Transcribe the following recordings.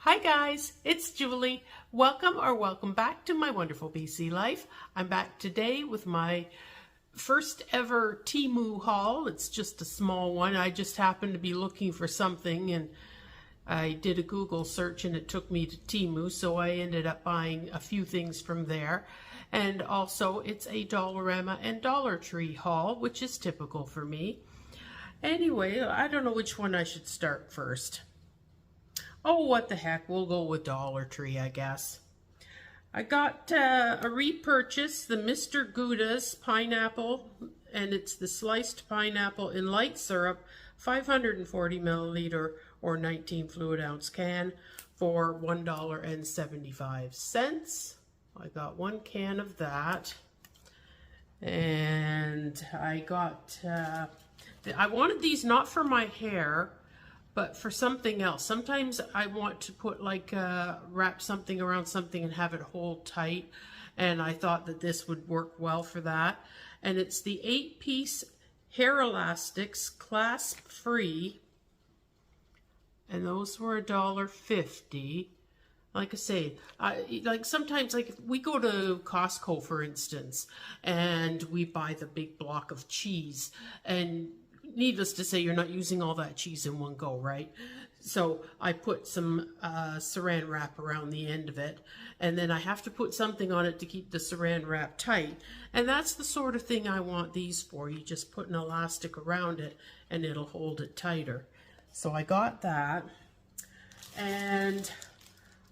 Hi guys, it's Julie. Welcome back to my wonderful BC life. I'm back today with my first ever Temu haul. It's just a small one. I just happened to be looking for something and I did a Google search and it took me to Temu, so I ended up buying a few things from there. And also it's a Dollarama and Dollar Tree haul, which is typical for me. Anyway, I don't know which one I should start first. Oh, what the heck, we'll go with Dollar Tree, I guess. I got a repurchase, the Mr. Gouda's pineapple, and it's the sliced pineapple in light syrup, 540 milliliter or 19 fluid ounce can for $1.75. I got one can of that. And I got, I wanted these not for my hair, but for something else. Sometimes I want to put like, wrap something around something and have it hold tight. And I thought that this would work well for that. And it's the 8-piece hair elastics, clasp free. And those were $1.50. Like I say, like sometimes, like if we go to Costco, for instance, and we buy the big block of cheese, and needless to say, you're not using all that cheese in one go, right? So I put some saran wrap around the end of it, and then I have to put something on it to keep the saran wrap tight. And that's the sort of thing I want these for. You just put an elastic around it, and it'll hold it tighter. So I got that, and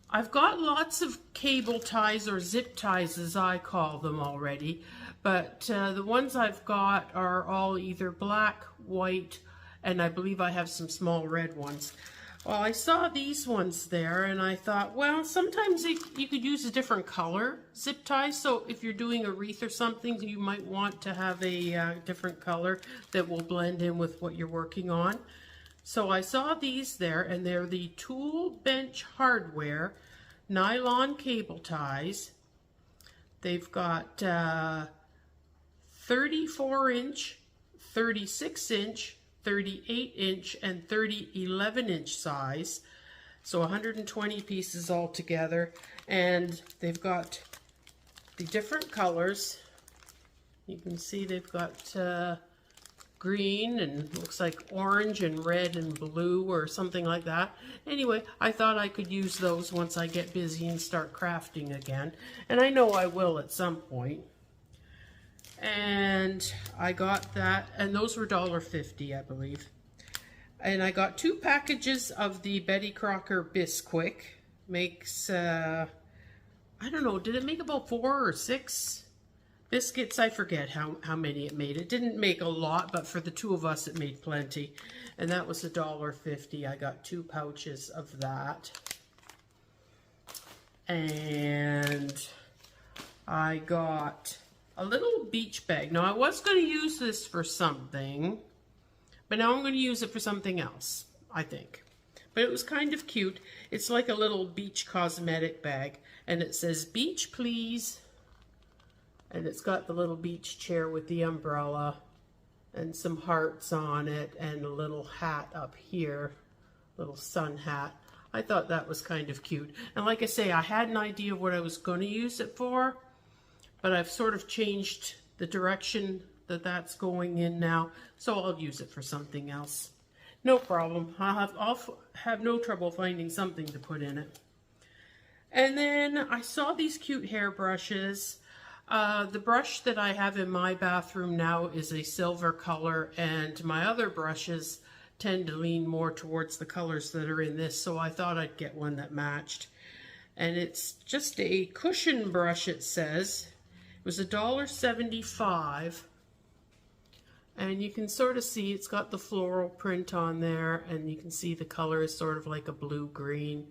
I've got lots of cable ties or zip ties as I call them already, but the ones I've got are all either black, white, and I believe I have some small red ones. Well, I saw these ones there and I thought, well, sometimes you could use a different color zip tie. So if you're doing a wreath or something, you might want to have a different color that will blend in with what you're working on. So I saw these there, and they're the Tool Bench Hardware nylon cable ties. They've got 34-inch, 36-inch, 38-inch, and 11-inch size. So 120 pieces all together. And they've got the different colors. You can see they've got green and looks like orange and red and blue or something like that. Anyway, I thought I could use those once I get busy and start crafting again. And I know I will at some point. And I got that, and those were $1.50, I believe. And I got 2 packages of the Betty Crocker Bisquick. Makes, I don't know, did it make about 4 or 6 biscuits? I forget how many it made. It didn't make a lot, but for the 2 of us, it made plenty. And that was $1.50. I got 2 pouches of that. And I got a little beach bag. Now, I was going to use this for something, but now I'm going to use it for something else, I think. But it was kind of cute. It's like a little beach cosmetic bag, and it says, "Beach, please." And it's got the little beach chair with the umbrella and some hearts on it and a little hat up here, little sun hat. I thought that was kind of cute. And like I say, I had an idea of what I was going to use it for, but I've sort of changed the direction that that's going in now, so I'll use it for something else. No problem. I'll have no trouble finding something to put in it. And then I saw these cute hair brushes. The brush that I have in my bathroom now is a silver color, and my other brushes tend to lean more towards the colors that are in this, so I thought I'd get one that matched. And it's just a cushion brush, it says. It was $1.75, and you can sort of see it's got the floral print on there, and you can see the color is sort of like a blue-green.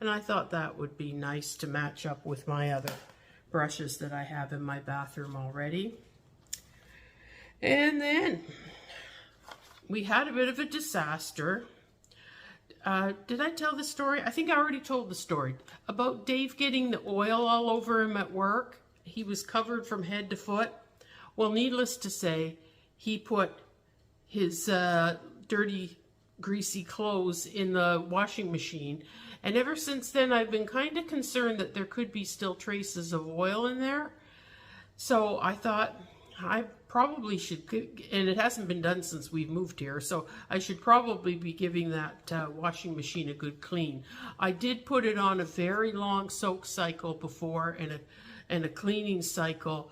And I thought that would be nice to match up with my other brushes that I have in my bathroom already. And then we had a bit of a disaster. Did I tell the story? I think I already told the story about Dave getting the oil all over him at work. He was covered from head to foot. Well, needless to say, he put his dirty greasy clothes in the washing machine. And ever since then, I've been kind of concerned that there could be still traces of oil in there. So I thought I probably should, and it hasn't been done since we've moved here, so I should probably be giving that washing machine a good clean. I did put it on a very long soak cycle before and a cleaning cycle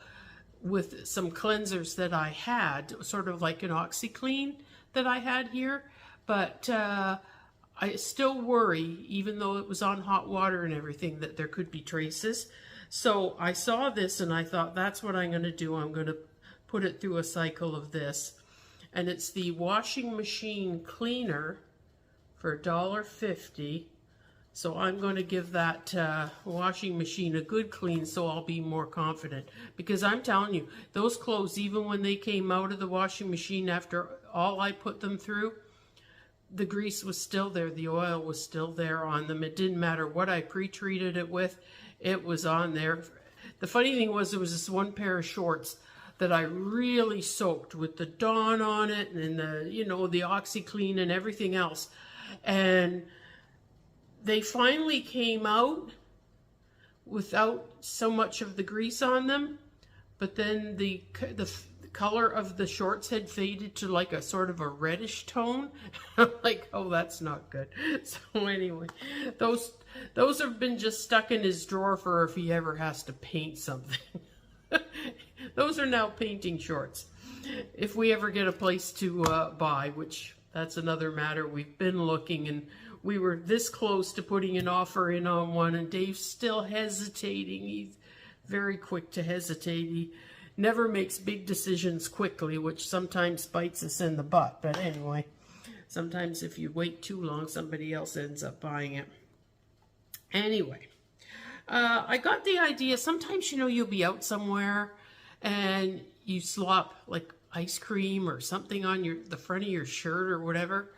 with some cleansers that I had, sort of like an OxyClean that I had here, but I still worry, even though it was on hot water and everything, that there could be traces. So I saw this and I thought, that's what I'm going to do. I'm going to put it through a cycle of this. And it's the washing machine cleaner for $1.50. So I'm going to give that washing machine a good clean so I'll be more confident. Because I'm telling you, those clothes, even when they came out of the washing machine after all I put them through, the grease was still there, the oil was still there on them. It didn't matter what I pre-treated it with, it was on there. The funny thing was, there was this one pair of shorts that I really soaked with the Dawn on it and the, you know, the OxyClean and everything else. And they finally came out without so much of the grease on them, but then the color of the shorts had faded to like a sort of a reddish tone. I'm like, oh, that's not good. So anyway, those have been just stuck in his drawer for if he ever has to paint something. Those are now painting shorts. If we ever get a place to buy, which that's another matter. We've been looking and we were this close to putting an offer in on one, and Dave's still hesitating. He's very quick to hesitate. He never makes big decisions quickly, which sometimes bites us in the butt. But anyway, sometimes if you wait too long, somebody else ends up buying it. Anyway, I got the idea, sometimes, you know, you'll be out somewhere and you slop like ice cream or something on the front of your shirt or whatever.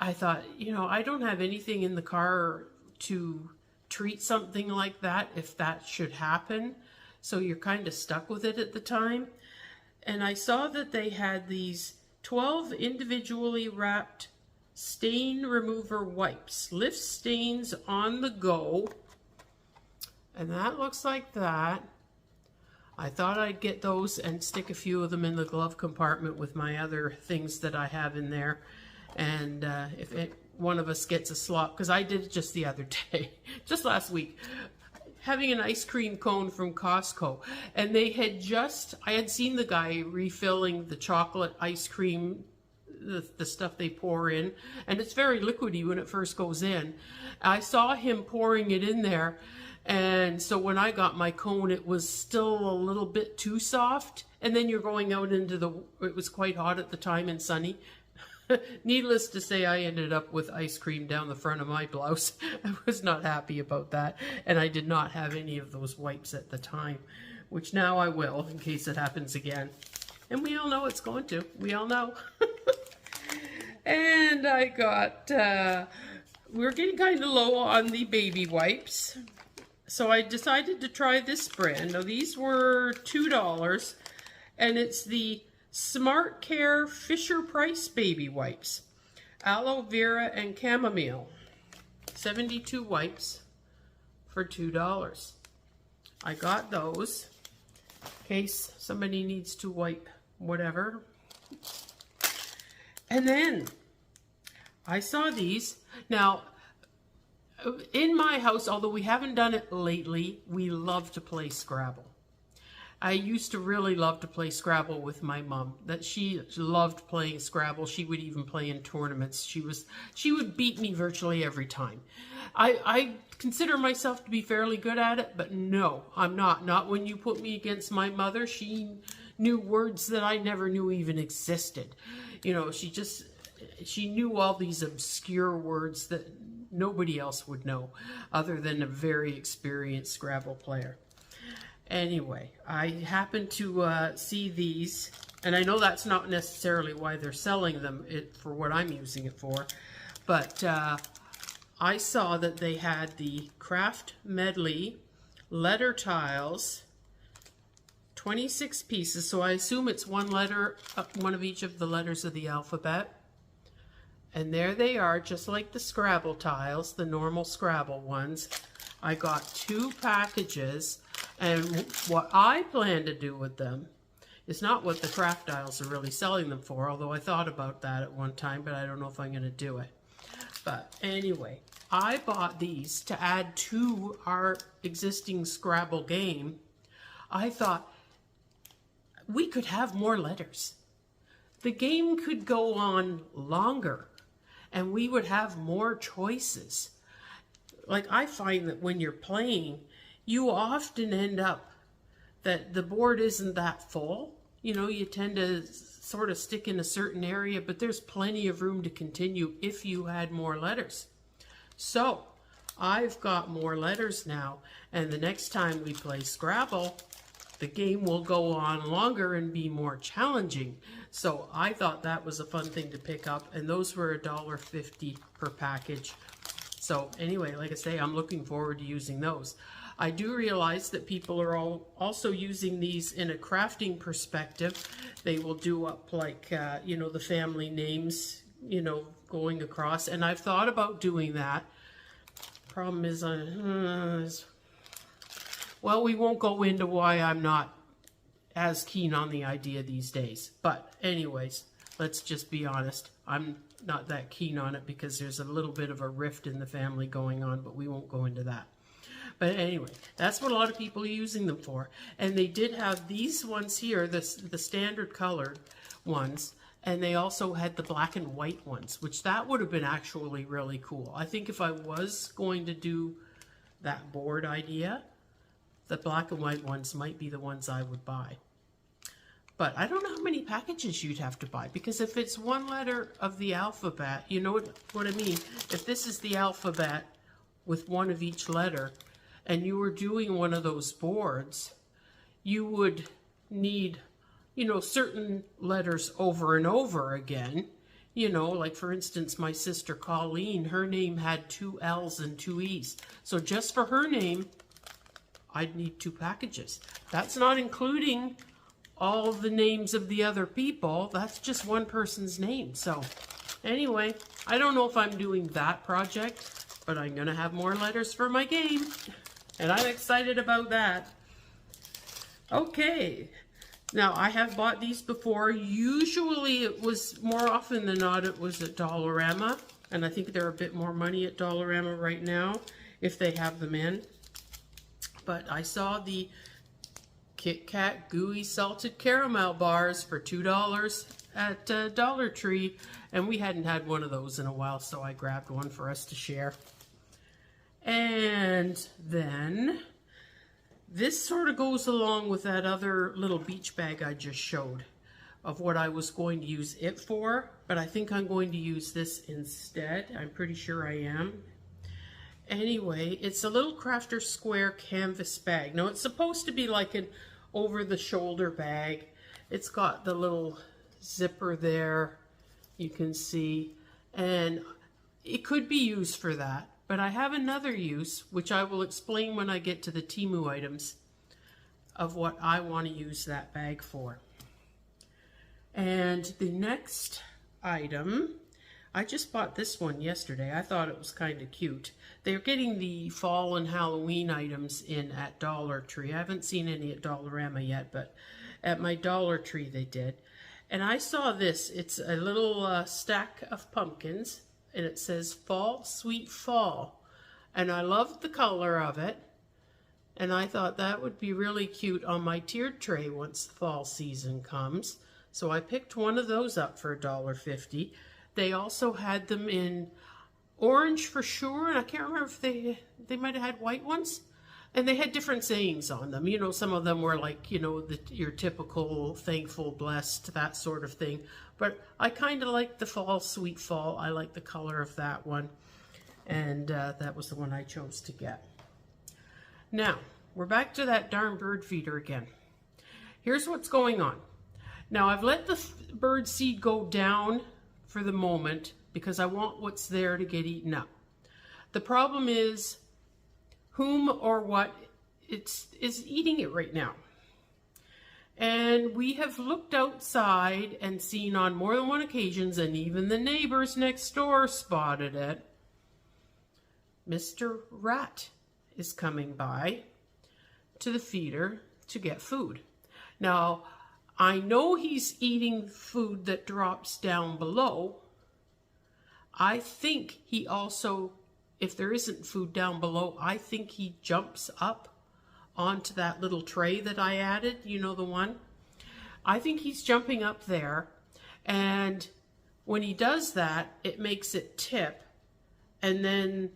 I thought, you know, I don't have anything in the car to treat something like that if that should happen. So you're kind of stuck with it at the time. And I saw that they had these 12 individually wrapped stain remover wipes. Lift stains on the go. And that looks like that. I thought I'd get those and stick a few of them in the glove compartment with my other things that I have in there. And if one of us gets a slop, because I did it just the other day, just last week, having an ice cream cone from Costco, and they had I had seen the guy refilling the chocolate ice cream, the stuff they pour in, and it's very liquidy when it first goes in. I saw him pouring it in there, and so when I got my cone, it was still a little bit too soft, and then you're going out into it was quite hot at the time and sunny. Needless to say, I ended up with ice cream down the front of my blouse. I was not happy about that, and I did not have any of those wipes at the time, which now I will in case it happens again. And we all know it's going to. We all know. And I got, we're getting kind of low on the baby wipes, so I decided to try this brand. Now, these were $2, and it's the Smart Care Fisher Price baby wipes, aloe vera and chamomile, 72 wipes for $2. I got those in case somebody needs to wipe whatever. And then I saw these. Now, in my house, although we haven't done it lately, we love to play Scrabble. I used to really love to play Scrabble with my mom. That she loved playing Scrabble. She would even play in tournaments. She would beat me virtually every time. I consider myself to be fairly good at it, but no, I'm not. Not when you put me against my mother. She knew words that I never knew even existed. You know, she knew all these obscure words that nobody else would know other than a very experienced Scrabble player. Anyway, I happened to see these, and I know that's not necessarily why they're selling them for what I'm using it for, but I saw that they had the Craft Medley letter tiles, 26 pieces, so I assume it's one letter, one of each of the letters of the alphabet, And there they are, just like the Scrabble tiles, the normal Scrabble ones. I got 2 packages, and what I plan to do with them is not what the craft dials are really selling them for, although I thought about that at one time, but I don't know if I'm going to do it. But anyway, I bought these to add to our existing Scrabble game. I thought we could have more letters. The game could go on longer, and we would have more choices. Like, I find that when you're playing, you often end up that the board isn't that full. You know, you tend to sort of stick in a certain area, but there's plenty of room to continue if you had more letters. So I've got more letters now, and the next time we play Scrabble, the game will go on longer and be more challenging. So I thought that was a fun thing to pick up, and those were $1.50 per package. So anyway, like I say, I'm looking forward to using those. I do realize that people are also using these in a crafting perspective. They will do up like, you know, the family names, you know, going across. And I've thought about doing that. Problem is, well, we won't go into why I'm not as keen on the idea these days. But anyways, let's just be honest. I'm not that keen on it because there's a little bit of a rift in the family going on, but we won't go into that. But anyway, that's what a lot of people are using them for. And they did have these ones here, the standard colored ones, and they also had the black and white ones, which that would have been actually really cool. I think if I was going to do that board idea, the black and white ones might be the ones I would buy. But I don't know how many packages you'd have to buy, because if it's one letter of the alphabet, you know what I mean? If this is the alphabet with one of each letter, and you were doing one of those boards, you would need, you know, certain letters over and over again. You know, like for instance, my sister Colleen, her name had 2 L's and 2 E's. So just for her name, I'd need 2 packages. That's not including all the names of the other people. That's just one person's name. So anyway, I don't know if I'm doing that project, but I'm going to have more letters for my game. And I'm excited about that. Okay. Now, I have bought these before. Usually, it was more often than not, it was at Dollarama. And I think they're a bit more money at Dollarama right now, if they have them in. But I saw the Kit Kat Gooey Salted Caramel Bars for $2 at Dollar Tree. And we hadn't had one of those in a while, so I grabbed one for us to share. And then this sort of goes along with that other little beach bag I just showed of what I was going to use it for, but I think I'm going to use this instead. I'm pretty sure I am. Anyway, it's a little Crafter Square canvas bag. Now, it's supposed to be like an over-the-shoulder bag. It's got the little zipper there, you can see, and it could be used for that. But I have another use, which I will explain when I get to the Temu items, of what I want to use that bag for. And the next item, I just bought this one yesterday. I thought it was kind of cute. They're getting the fall and Halloween items in at Dollar Tree. I haven't seen any at Dollarama yet, but at my Dollar Tree they did. And I saw this. It's a little stack of pumpkins. And it says Fall, Sweet Fall. And I loved the color of it. And I thought that would be really cute on my tiered tray once the fall season comes. So I picked one of those up for $1.50. They also had them in orange for sure. And I can't remember if they might have had white ones. And they had different sayings on them. You know, some of them were like, you know, your typical thankful, blessed, that sort of thing. But I kind of like the Fall, Sweet Fall. I like the color of that one. And that was the one I chose to get. Now, we're back to that darn bird feeder again. Here's what's going on. Now, I've let the bird seed go down for the moment because I want what's there to get eaten up. The problem is whom or what is eating it right now. And we have looked outside and seen on more than one occasions, and even the neighbors next door spotted it. Mr. Rat is coming by to the feeder to get food. Now, I know he's eating food that drops down below. I think he also, if there isn't food down below, I think he jumps up onto that little tray that I added, you know, the one. I think he's jumping up there, and when he does that, it makes it tip, and then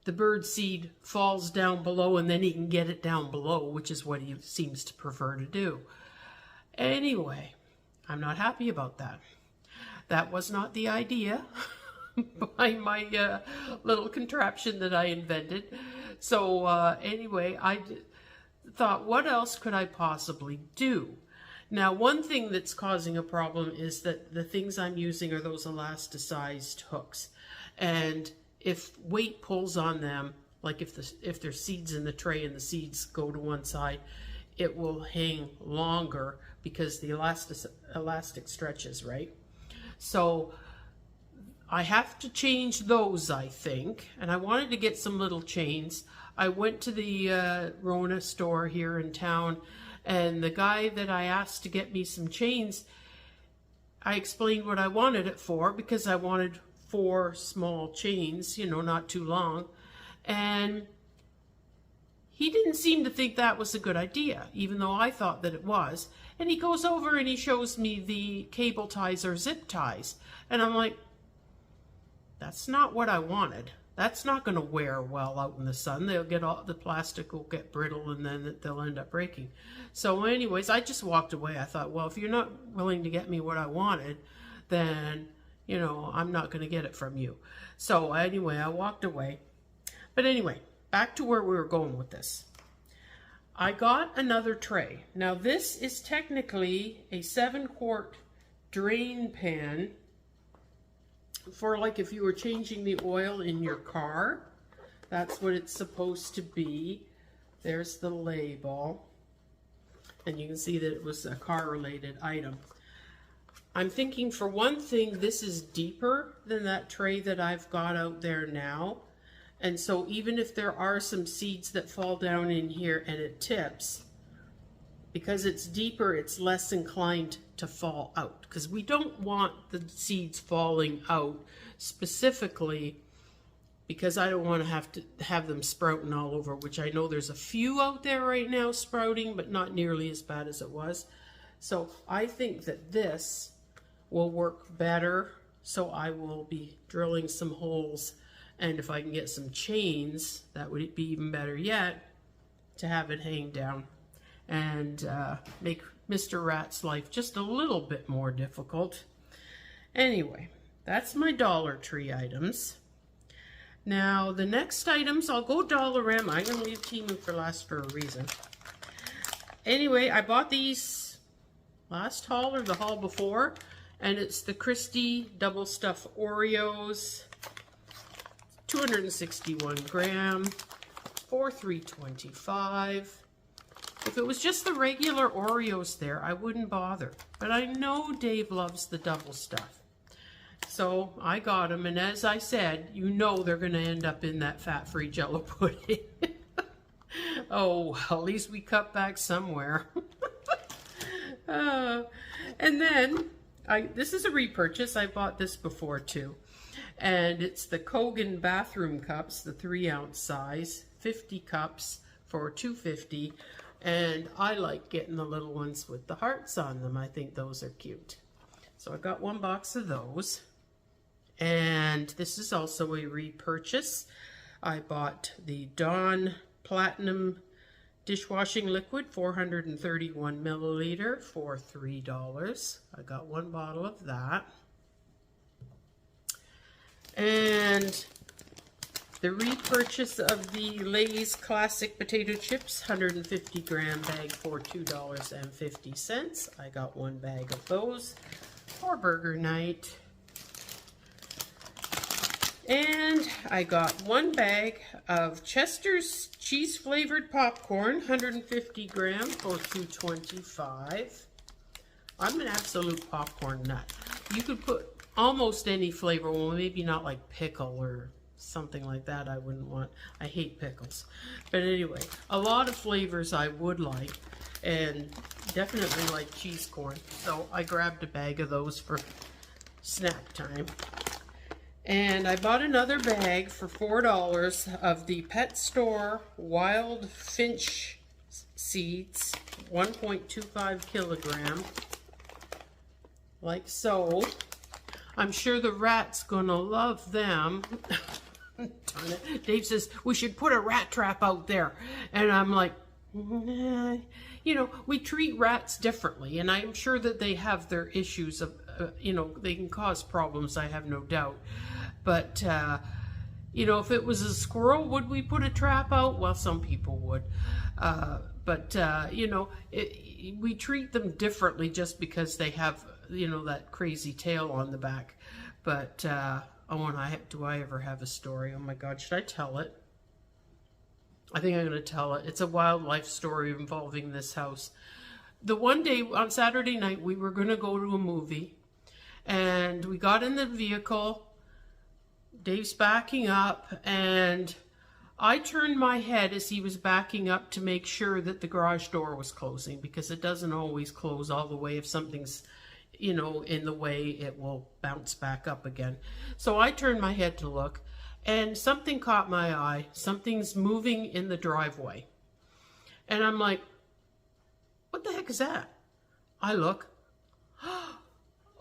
the bird seed falls down below, and then he can get it down below, which is what he seems to prefer to do. Anyway, I'm not happy about that. That was not the idea by my little contraption that I invented. So anyway, I thought, what else could I possibly do? Now, one thing that's causing a problem is that the things I'm using are those elasticized hooks. And if weight pulls on them, like if there's seeds in the tray and the seeds go to one side, it will hang longer because the elastic stretches, right? So I have to change those, I think. And I wanted to get some little chains. I went to the Rona store here in town, and the guy that I asked to get me some chains, I explained what I wanted it for, because I wanted 4 small chains, you know, not too long. And he didn't seem to think that was a good idea, even though I thought that it was. And he goes over and he shows me the cable ties or zip ties. And I'm like, that's not what I wanted. That's not going to wear well out in the sun. They'll get all, the plastic will get brittle, and then they'll end up breaking. So anyways, I just walked away. I thought, well, if you're not willing to get me what I wanted, then, you know, I'm not going to get it from you. So anyway, I walked away. But anyway, back to where we were going with this. I got another tray. Now this is technically a 7-quart drain pan for, like, if you were changing the oil in your car. That's what it's supposed to be. There's the label. And you can see that it was a car-related item. I'm thinking, for one thing, this is deeper than that tray that I've got out there now. And so even if there are some seeds that fall down in here and it tips, because it's deeper, it's less inclined to fall out, because we don't want the seeds falling out, specifically because I don't want to have them sprouting all over, which I know there's a few out there right now sprouting, but not nearly as bad as it was. So I think that this will work better. So I will be drilling some holes, and if I can get some chains, that would be even better yet, to have it hang down and make Mr. Rat's life just a little bit more difficult. Anyway, that's my Dollar Tree items. Now, the next items, I'll go Dollarama. I'm going to leave Temu for last for a reason. Anyway, I bought these last haul or the haul before, and it's the Christie Double Stuffed Oreos, 261 gram, for $3.25. If it was just the regular Oreos there, I wouldn't bother. But I know Dave loves the double stuff. So I got them, and as I said, you know they're going to end up in that fat-free Jell-O pudding. Oh, well, at least we cut back somewhere. And then, this is a repurchase. I bought this before too. And it's the Kogan bathroom cups, the 3-ounce size, 50 cups for $2.50. And I like getting the little ones with the hearts on them. I think those are cute. So I got 1 box of those. And this is also a repurchase. I bought the Dawn Platinum dishwashing liquid, 431 milliliter, for $3. I got 1 bottle of that. And the repurchase of the Lay's Classic Potato Chips, 150 gram bag, for $2.50. I got 1 bag of those for burger night. And I got 1 bag of Chester's cheese flavored popcorn, 150 grams for $2.25. I'm an absolute popcorn nut. You could put almost any flavor, well, maybe not like pickle or something like that. I wouldn't want, I hate pickles. But anyway, a lot of flavors I would like, and definitely like cheese corn. So I grabbed a bag of those for snack time. And I bought another bag for $4 of the Pet Store Wild Finch seeds, 1.25 kilogram, like so. I'm sure the rat's gonna love them. Darn it. Dave says, we should put a rat trap out there. And I'm like, nah. You know, we treat rats differently, and I'm sure that they have their issues of, you know, they can cause problems, I have no doubt. But, you know, if it was a squirrel, would we put a trap out? Well, some people would. You know, we treat them differently just because they have, you know, that crazy tail on the back. But, do I ever have a story? Oh my God, should I tell it? I think I'm going to tell it. It's a wildlife story involving this house. The one day on Saturday night, we were going to go to a movie, and we got in the vehicle. Dave's backing up, and I turned my head as he was backing up to make sure that the garage door was closing, because it doesn't always close all the way. If something's, you know, in the way, it will bounce back up again. So I turned my head to look, and something caught my eye. Something's moving in the driveway. And I'm like, what the heck is that? I look.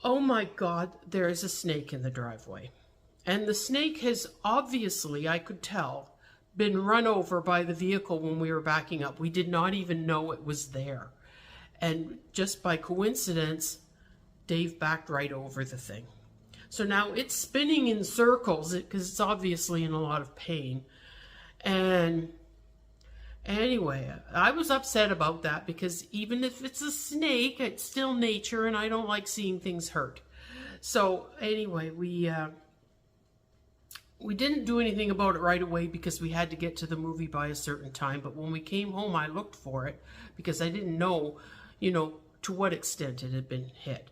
Oh my God, there is a snake in the driveway. And the snake has obviously, I could tell, been run over by the vehicle when we were backing up. We did not even know it was there. And just by coincidence, Dave backed right over the thing. So now it's spinning in circles because it's obviously in a lot of pain. And anyway, I was upset about that, because even if it's a snake, it's still nature, and I don't like seeing things hurt. So anyway, we didn't do anything about it right away because we had to get to the movie by a certain time. But when we came home, I looked for it because I didn't know, you know, to what extent it had been hit.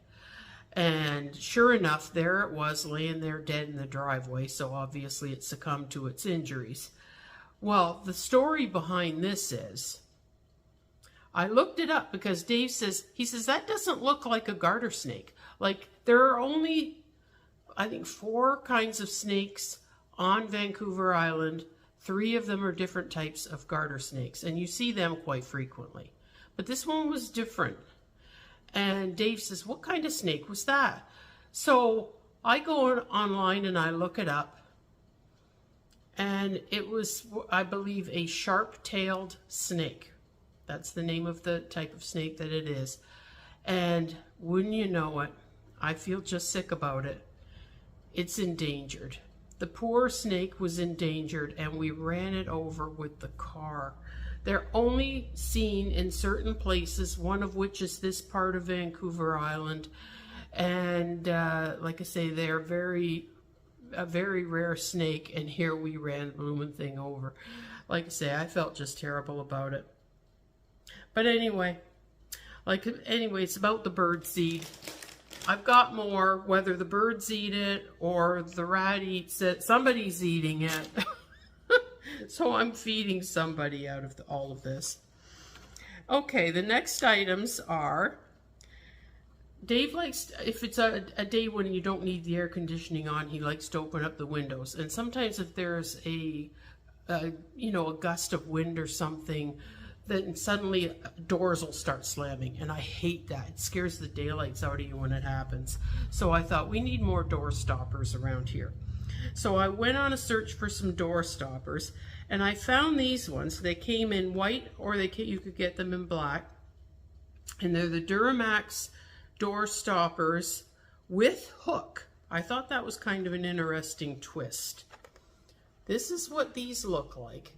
And sure enough, there it was, laying there dead in the driveway. So obviously it succumbed to its injuries. Well, the story behind this is, I looked it up because Dave says, he says, that doesn't look like a garter snake. Like, there are only, I think, 4 kinds of snakes on Vancouver Island. 3 of them are different types of garter snakes, and you see them quite frequently. But this one was different. And Dave says, what kind of snake was that? So I go online and I look it up. And it was, I believe, a sharp-tailed snake. That's the name of the type of snake that it is. And wouldn't you know it, I feel just sick about it. It's endangered. The poor snake was endangered, and we ran it over with the car. They're only seen in certain places, one of which is this part of Vancouver Island. And like I say, they're a very rare snake, and here we ran the blooming thing over. Like I say, I felt just terrible about it. But anyway, it's about the bird seed. I've got more, whether the birds eat it or the rat eats it, somebody's eating it. So I'm feeding somebody out of all of this. Okay, the next items are, Dave likes, if it's a day when you don't need the air conditioning on, he likes to open up the windows. And sometimes if there's a gust of wind or something, then suddenly doors will start slamming, and I hate that. It scares the daylights out of you when it happens. So I thought we need more door stoppers around here. So I went on a search for some door stoppers, and I found these ones. They came in white, or you could get them in black. And they're the Duramax door stoppers with hook. I thought that was kind of an interesting twist. This is what these look like.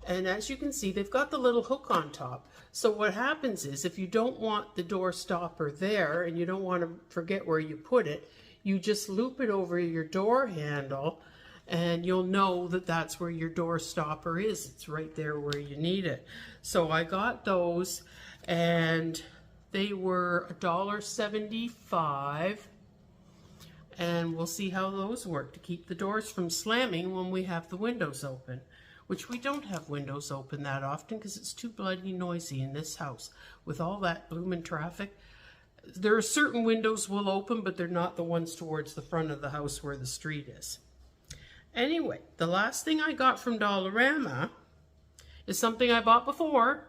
And as you can see, they've got the little hook on top. So what happens is, if you don't want the door stopper there and you don't want to forget where you put it, you just loop it over your door handle, and you'll know that that's where your door stopper is. It's right there where you need it. So I got those, and they were $1.75, and we'll see how those work to keep the doors from slamming when we have the windows open, which we don't have windows open that often because it's too bloody noisy in this house with all that blooming traffic. There are certain windows will open, but they're not the ones towards the front of the house where the street is. Anyway, the last thing I got from Dollarama is something I bought before.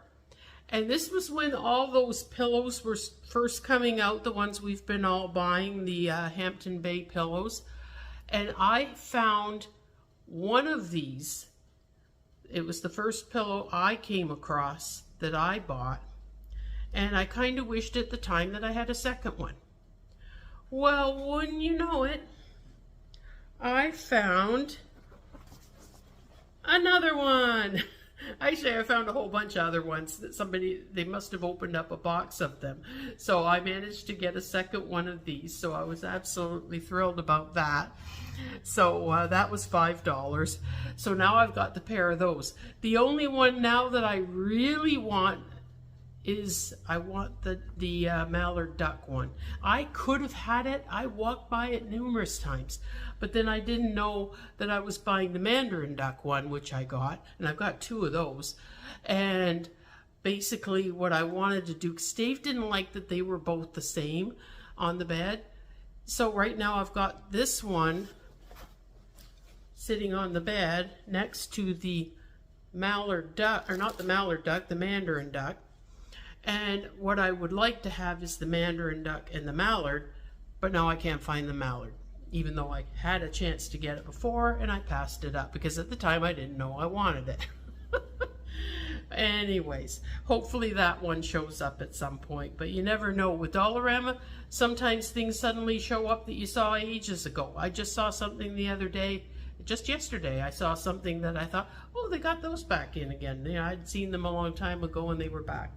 And this was when all those pillows were first coming out, the ones we've been all buying, the Hampton Bay pillows. And I found one of these. It was the first pillow I came across that I bought. And I kind of wished at the time that I had a second one. Well, wouldn't you know it, I found another one. Actually, I found a whole bunch of other ones that they must have opened up a box of them. So I managed to get a second one of these. So I was absolutely thrilled about that. So that was $5. So now I've got the pair of those. The only one now that I really want is I want the mallard duck one. I could have had it. I walked by it numerous times, but then I didn't know that I was buying the mandarin duck one, which I got, and I've got 2 of those. And basically what I wanted to do, because Dave didn't like that they were both the same on the bed. So right now I've got this one sitting on the bed next to the mallard duck, or not the mallard duck, the mandarin duck. And what I would like to have is the mandarin duck and the mallard, but now I can't find the mallard, even though I had a chance to get it before and I passed it up because at the time I didn't know I wanted it. Anyways, hopefully that one shows up at some point, but you never know. With Dollarama, sometimes things suddenly show up that you saw ages ago. I just saw something the other day, just yesterday, I saw something that I thought, oh, they got those back in again. You know, I'd seen them a long time ago and they were back.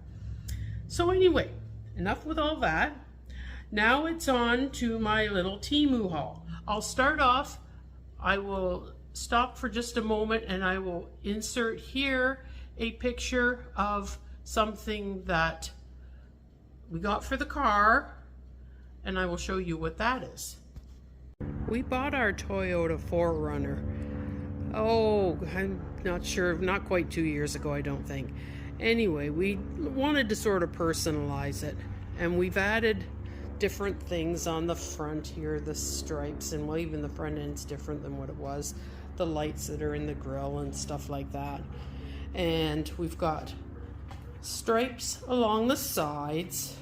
So anyway, enough with all that. Now it's on to my little Temu haul. I'll start off, I will stop for just a moment and I will insert here a picture of something that we got for the car, and I will show you what that is. We bought our Toyota 4Runner, oh, I'm not sure, not quite 2 years ago, I don't think. Anyway, we wanted to sort of personalize it, and we've added different things on the front here, the stripes, and well, even the front end's different than what it was, the lights that are in the grill and stuff like that. And we've got stripes along the sides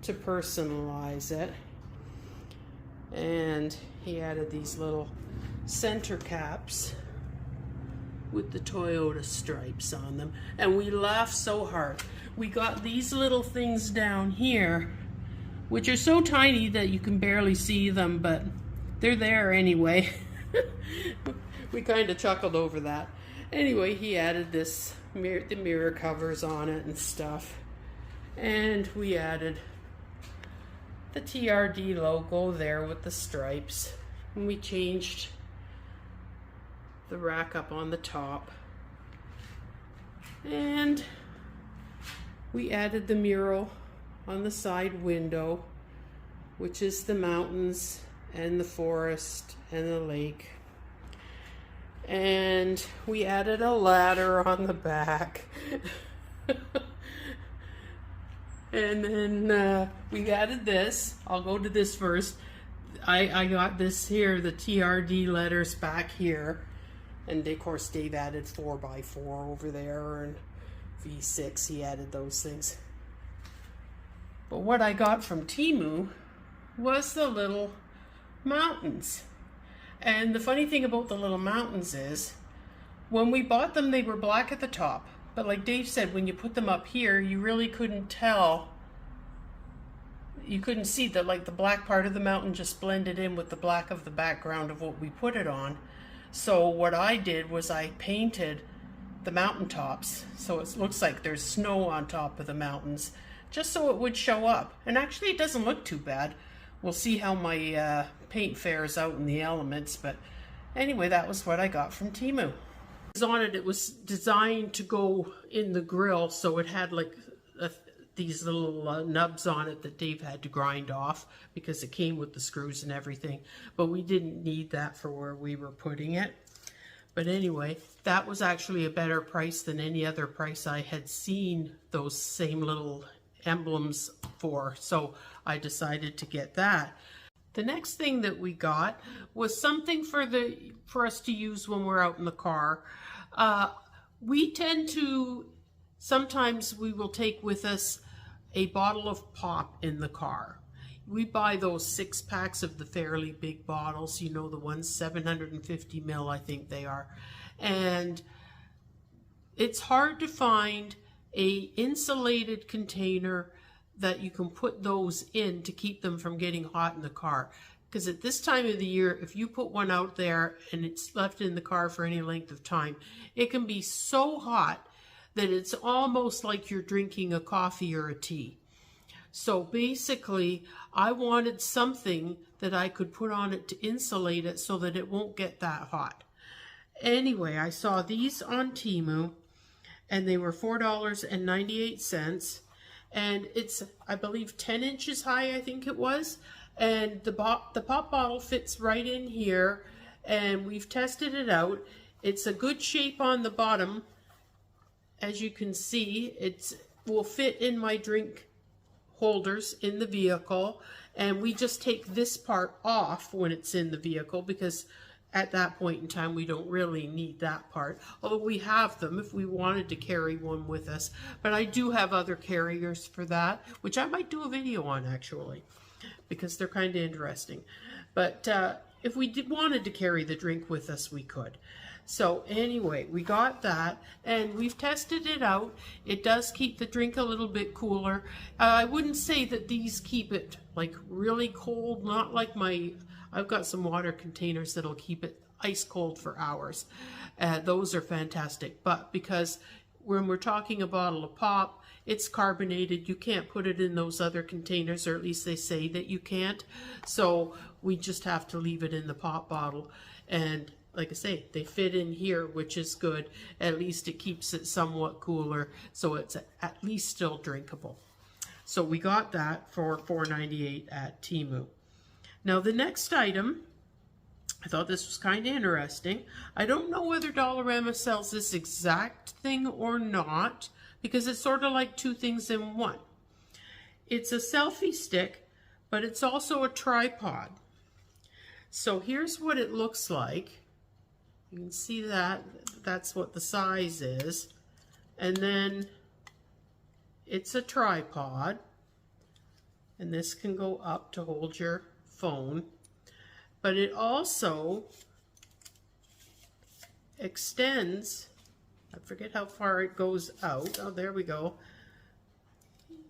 to personalize it, and he added these little center caps with the Toyota stripes on them, and we laughed so hard. We got these little things down here which are so tiny that you can barely see them, but they're there anyway. We kind of chuckled over that. Anyway, he added this the mirror covers on it and stuff, and we added the TRD logo there with the stripes, and we changed the rack up on the top, and we added the mural on the side window, which is the mountains and the forest and the lake. And we added a ladder on the back. And then we added this. I'll go to this first. I got this here, the TRD letters back here. And of course Dave added 4x4 over there, and V6, he added those things. But what I got from Temu was the little mountains. And the funny thing about the little mountains is, when we bought them, they were black at the top. But like Dave said, when you put them up here, you really couldn't tell. You couldn't see that, like, the black part of the mountain just blended in with the black of the background of what we put it on. So what I did was I painted the mountaintops so it looks like there's snow on top of the mountains, just so it would show up. And actually it doesn't look too bad. We'll see how my paint fares out in the elements, but Anyway, that was what I got from Temu. On it, it was designed to go in the grill, so it had like these little nubs on it that Dave had to grind off because it came with the screws and everything, but we didn't need that for where we were putting it. But anyway, that was actually a better price than any other price I had seen those same little emblems for, so I decided to get that. The next thing that we got was something for us to use when we're out in the car. We tend to, sometimes we will take with us a bottle of pop in the car. We buy those 6-packs of the fairly big bottles, you know, the ones 750 ml, I think they are. And it's hard to find a insulated container that you can put those in to keep them from getting hot in the car. Because at this time of the year, if you put one out there and it's left in the car for any length of time, it can be so hot that it's almost like you're drinking a coffee or a tea. So basically, I wanted something that I could put on it to insulate it so that it won't get that hot. Anyway, I saw these on Temu, and they were $4.98. And it's, I believe, 10 inches high, I think it was. And the pop bottle fits right in here, and we've tested it out. It's a good shape on the bottom. As you can see, it will fit in my drink holders in the vehicle, and we just take this part off when it's in the vehicle because at that point in time we don't really need that part, although we have them if we wanted to carry one with us. But I do have other carriers for that, which I might do a video on actually, because they're kind of interesting. But if we wanted to carry the drink with us, we could. So anyway, we got that, and we've tested it out. It does keep the drink a little bit cooler. I wouldn't say that these keep it like really cold, not like I've got some water containers that'll keep it ice cold for hours. Those are fantastic, but because when we're talking a bottle of pop, it's carbonated. You can't put it in those other containers, or at least they say that you can't. So we just have to leave it in the pop bottle. And like I say, they fit in here, which is good. At least it keeps it somewhat cooler, so it's at least still drinkable. So we got that for $4.98 at Temu. Now the next item, I thought this was kind of interesting. I don't know whether Dollarama sells this exact thing or not, because it's sort of like two things in one. It's a selfie stick, but it's also a tripod. So here's what it looks like. You can see that, that's what the size is. And then it's a tripod. And this can go up to hold your phone. But it also extends, I forget how far it goes out. Oh, there we go.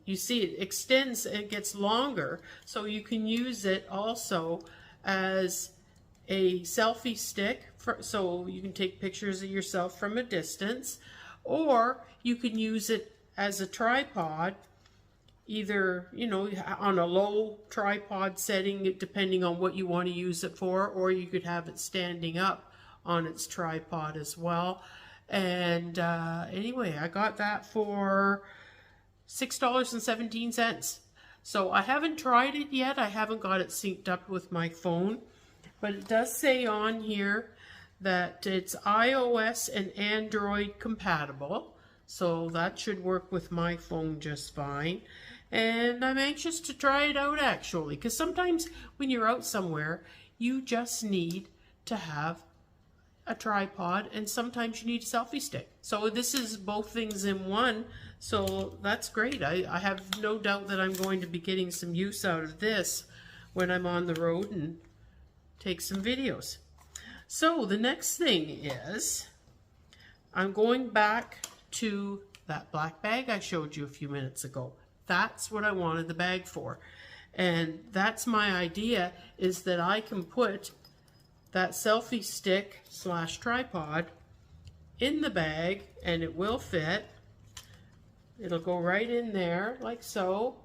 You see it extends, it gets longer. So you can use it also as a selfie stick, so you can take pictures of yourself from a distance, or you can use it as a tripod, either, you know, on a low tripod setting, depending on what you want to use it for, or you could have it standing up on its tripod as well. And anyway, I got that for $6.17. So I haven't tried it yet. I haven't got it synced up with my phone. But it does say on here that it's iOS and Android compatible. So that should work with my phone just fine. And I'm anxious to try it out actually, because sometimes when you're out somewhere, you just need to have a tripod, and sometimes you need a selfie stick. So this is both things in one, so that's great. I have no doubt that I'm going to be getting some use out of this when I'm on the road and take some videos. So the next thing is, I'm going back to that black bag I showed you a few minutes ago. That's what I wanted the bag for. And that's my idea, is that I can put that selfie stick / tripod in the bag, and it will fit. It'll go right in there like so.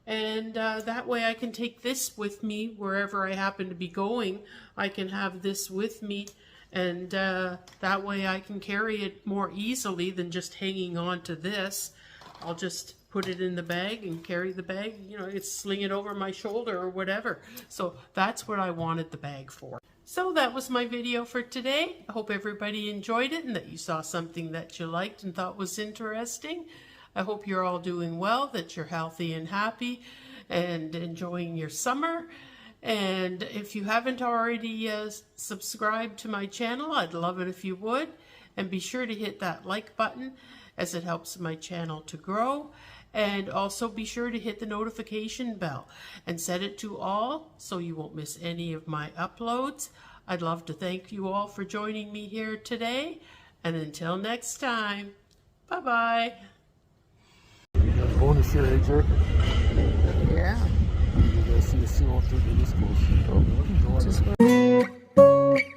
And that way I can take this with me wherever I happen to be going. I can have this with me, and that way I can carry it more easily than just hanging on to this. I'll just put it in the bag and carry the bag, you know, it's sling it over my shoulder or whatever. So that's what I wanted the bag for. So that was my video for today. I hope everybody enjoyed it and that you saw something that you liked and thought was interesting. I hope you're all doing well, that you're healthy and happy and enjoying your summer. And if you haven't already subscribed to my channel, I'd love it if you would. And be sure to hit that like button, as it helps my channel to grow. And also be sure to hit the notification bell and set it to all so you won't miss any of my uploads. I'd love to thank you all for joining me here today. And until next time, bye-bye. Bonus here, AJ. Yeah. You guys see the seal through the discos. Just